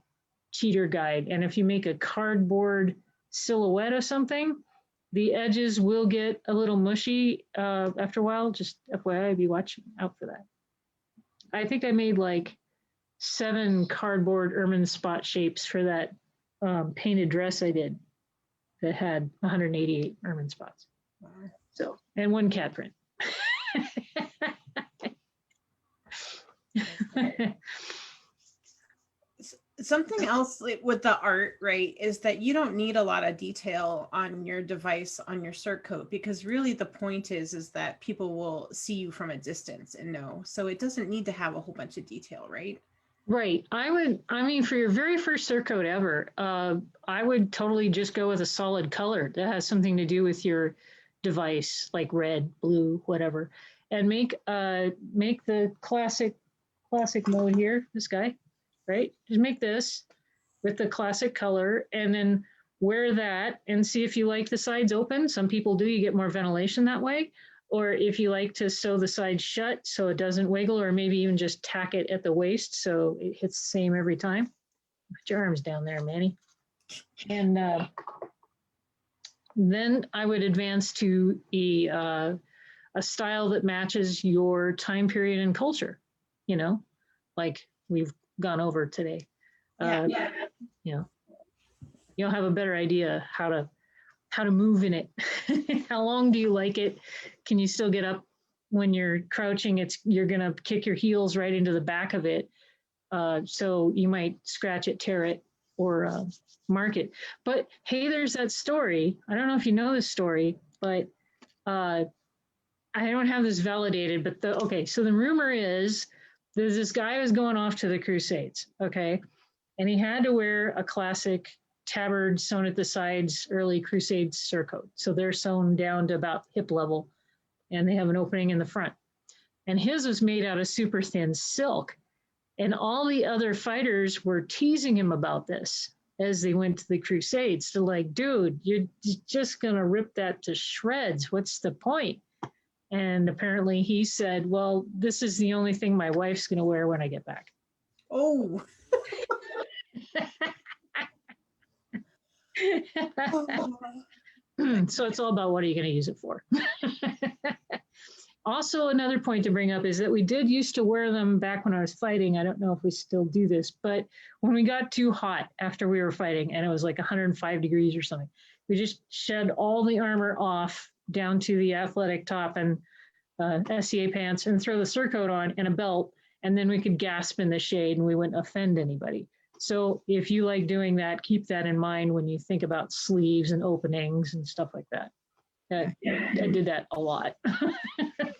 cheater guide. And if you make a cardboard silhouette of something, the edges will get a little mushy after a while. Just FYI, be watching out for that. I think I made like 7 cardboard ermine spot shapes for that painted dress I did that had 188 ermine spots. Wow. So, and 1 cat print. Something else with the art, right, is that you don't need a lot of detail on your device, on your surcoat, because really the point is that people will see you from a distance and know. So it doesn't need to have a whole bunch of detail, right? Right. I mean, for your very first surcoat ever, I would totally just go with a solid color that has something to do with your device, like red, blue, whatever, and make the classic mode here, this guy, right? Just make this with the classic color and then wear that and see if you like the sides open. Some people do, you get more ventilation that way. Or if you like to sew the sides shut so it doesn't wiggle, or maybe even just tack it at the waist so it hits the same every time. Put your arms down there, Manny. And then I would advance to a style that matches your time period and culture, you know, like we've gone over today. You know, you'll have a better idea how to move in it. How long do you like it? Can you still get up when you're crouching? You're gonna kick your heels right into the back of it. So you might scratch it, tear it, or mark it. But hey, there's that story. I don't know if you know this story, but I don't have this validated, but so the rumor is there's this guy who was going off to the Crusades, okay? And he had to wear a classic tabard sewn at the sides, early Crusade surcoat. So they're sewn down to about hip level and they have an opening in the front. And his was made out of super thin silk. And all the other fighters were teasing him about this as they went to the Crusades. They're like, dude, you're just gonna rip that to shreds. What's the point? And apparently he said, well, this is the only thing my wife's gonna wear when I get back. Oh. So it's all about what are you going to use it for. Also, another point to bring up is that we did used to wear them back when I was fighting. I don't know if we still do this, but when we got too hot after we were fighting and it was like 105 degrees or something, we just shed all the armor off down to the athletic top and SCA pants and throw the surcoat on and a belt, and then we could gasp in the shade and we wouldn't offend anybody. So if you like doing that, keep that in mind when you think about sleeves and openings and stuff like that. I did that a lot.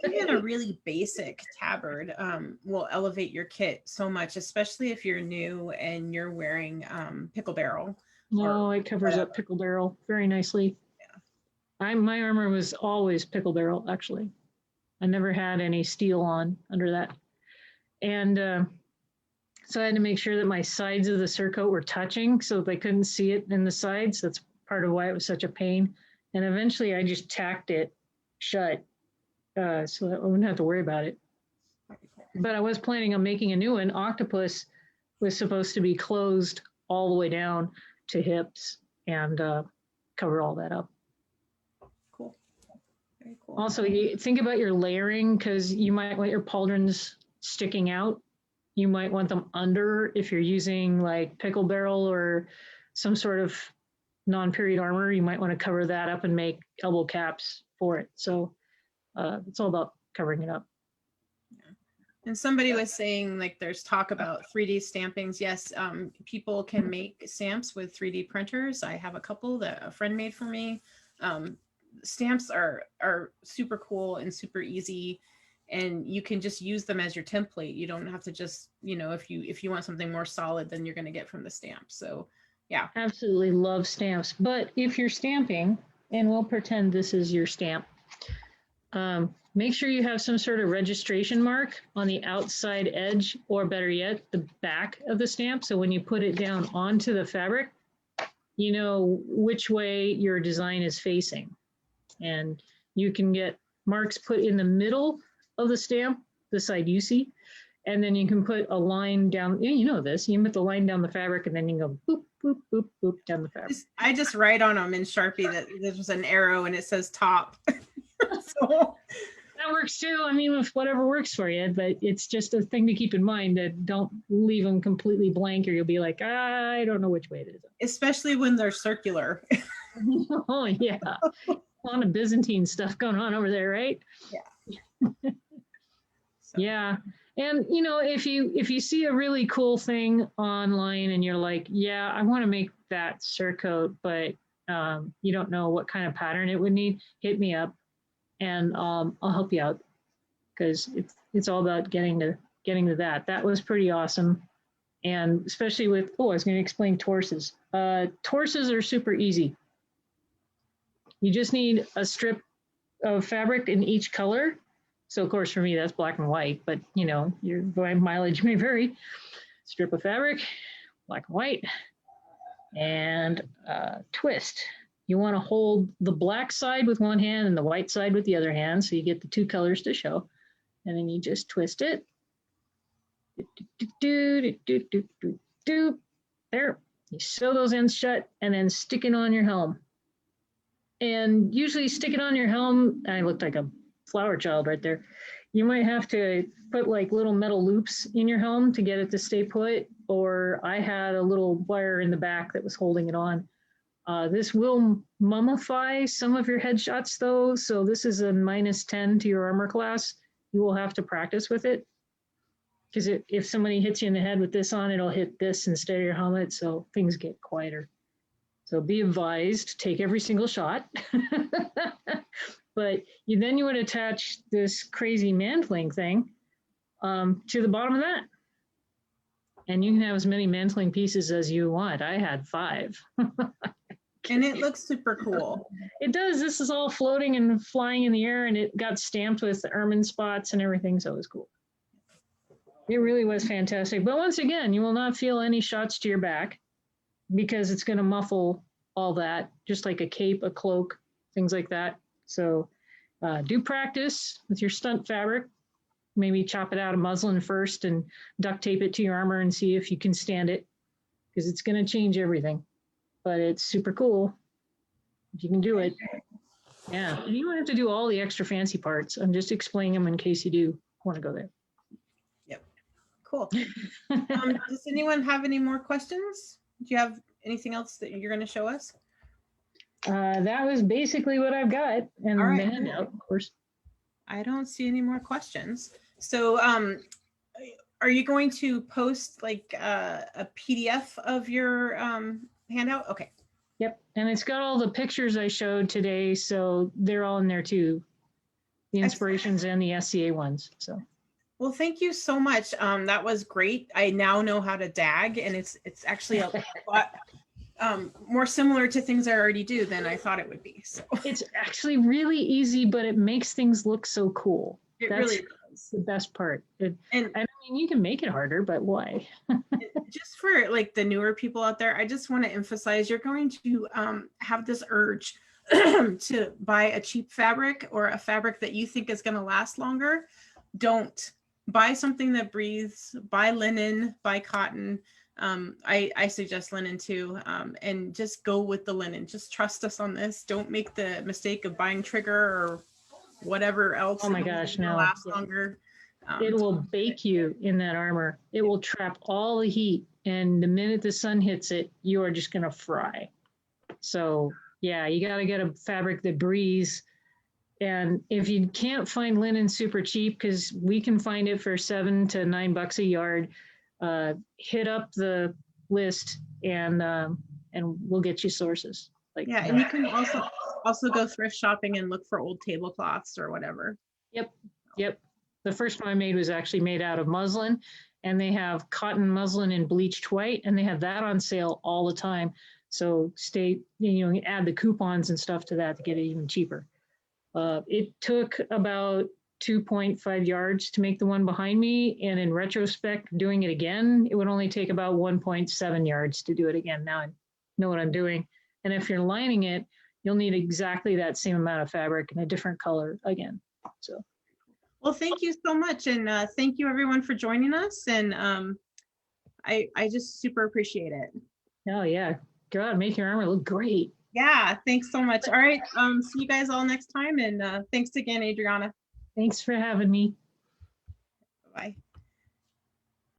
Even a really basic tabard will elevate your kit so much, especially if you're new and you're wearing pickle barrel. No, it covers up pickle barrel very nicely. Yeah. My armor was always pickle barrel, actually. I never had any steel on under that. And so I had to make sure that my sides of the surcoat were touching so they couldn't see it in the sides. That's part of why it was such a pain. And eventually I just tacked it shut so that I wouldn't have to worry about it. But I was planning on making a new one. Octopus was supposed to be closed all the way down to hips and cover all that up. Cool. Very cool. Also, you think about your layering because you might want your pauldrons sticking out. You might want them under if you're using like pickle barrel or some sort of non-period armor. You might want to cover that up and make elbow caps for it. So it's all about covering it up. Yeah. And somebody was saying like there's talk about 3D stampings. Yes, people can make stamps with 3D printers. I have a couple that a friend made for me. Stamps are super cool and super easy. And you can just use them as your template. You don't have to just, you know, if you want something more solid than you're going to get from the stamp. So, yeah. Absolutely love stamps. But if you're stamping, and we'll pretend this is your stamp, make sure you have some sort of registration mark on the outside edge, or better yet, the back of the stamp. So when you put it down onto the fabric, you know which way your design is facing. And you can get marks put in the middle of the stamp, the side you see, and then you can put a line down. You know this. You can put the line down the fabric, and then you go boop, boop, boop, boop down the fabric. I just write on them in Sharpie that there's an arrow and it says top. So That that works too. I mean, if whatever works for you, but it's just a thing to keep in mind that don't leave them completely blank or you'll be like, I don't know which way it is. Especially when they're circular. Oh yeah. A lot of Byzantine stuff going on over there, right? Yeah. So. Yeah. And you know, if you see a really cool thing online and you're like, yeah, I want to make that surcoat, but you don't know what kind of pattern it would need, hit me up and I'll help you out, because it's all about getting to that. That was pretty awesome. And especially with, I was going to explain torses. Torses are super easy. You just need a strip of fabric in each color. So of course for me that's black and white, but you know, your mileage may vary. Strip of fabric, black and white, and twist. You want to hold the black side with one hand and the white side with the other hand, so you get the two colors to show. And then you just twist it. There. You sew those ends shut and then stick it on your helm. And usually stick it on your helm. I looked like a flower child right there. You might have to put like little metal loops in your helm to get it to stay put, or I had a little wire in the back that was holding it on. This will mummify some of your headshots though, so this is a -10 to your armor class. You will have to practice with it, because if somebody hits you in the head with this on, it'll hit this instead of your helmet, so things get quieter. So be advised, take every single shot. But then you would attach this crazy mantling thing to the bottom of that. And you can have as many mantling pieces as you want. I had 5. And it looks super cool. It does. This is all floating and flying in the air, and it got stamped with the ermine spots and everything, so it was cool. It really was fantastic. But once again, you will not feel any shots to your back because it's going to muffle all that, just like a cape, a cloak, things like that. So do practice with your stunt fabric. Maybe chop it out of muslin first and duct tape it to your armor and see if you can stand it, because it's going to change everything. But it's super cool if you can do it. Yeah, and you don't have to do all the extra fancy parts. I'm just explaining them in case you do want to go there. Yep, cool. Does anyone have any more questions? Do you have anything else that you're going to show us? That was basically what I've got, and All the right. handout, of course. I don't see any more questions. So are you going to post like a PDF of your handout? Okay. Yep, and it's got all the pictures I showed today, so they're all in there too. The inspirations and the SCA ones. So. Well, thank you so much. That was great. I now know how to dag, and it's actually a lot more similar to things I already do than I thought it would be. So it's actually really easy, but it makes things look so cool. It That's really does. The best part. And I mean, you can make it harder, but why? Just for like the newer people out there, I just want to emphasize you're going to have this urge to buy a cheap fabric or a fabric that you think is going to last longer. Don't buy something that breathes. Buy linen, buy cotton. I suggest linen too, and just go with the linen. Just trust us on this. Don't make the mistake of buying trigger or whatever else. Oh my gosh, no. Last longer. It will bake you in that armor. It will trap all the heat, and the minute the sun hits it, you are just going to fry. So yeah, you got to get a fabric that breathes. And if you can't find linen super cheap, because we can find it for $7 to $9 a yard, hit up the list and we'll get you sources. Like, yeah, and you can also go thrift shopping and look for old tablecloths or whatever. Yep. The first one I made was actually made out of muslin, and they have cotton muslin and bleached white, and they have that on sale all the time. So add the coupons and stuff to that to get it even cheaper. It took about 2.5 yards to make the one behind me, and in retrospect, doing it again, it would only take about 1.7 yards to do it again. Now I know what I'm doing. And if you're lining it, you'll need exactly that same amount of fabric in a different color again. So. Well, thank you so much. And thank you everyone for joining us. And I just super appreciate it. Oh yeah, go out and make your armor look great. Yeah, thanks so much. All right, see you guys all next time. And thanks again, Adrianna. Thanks for having me. Bye.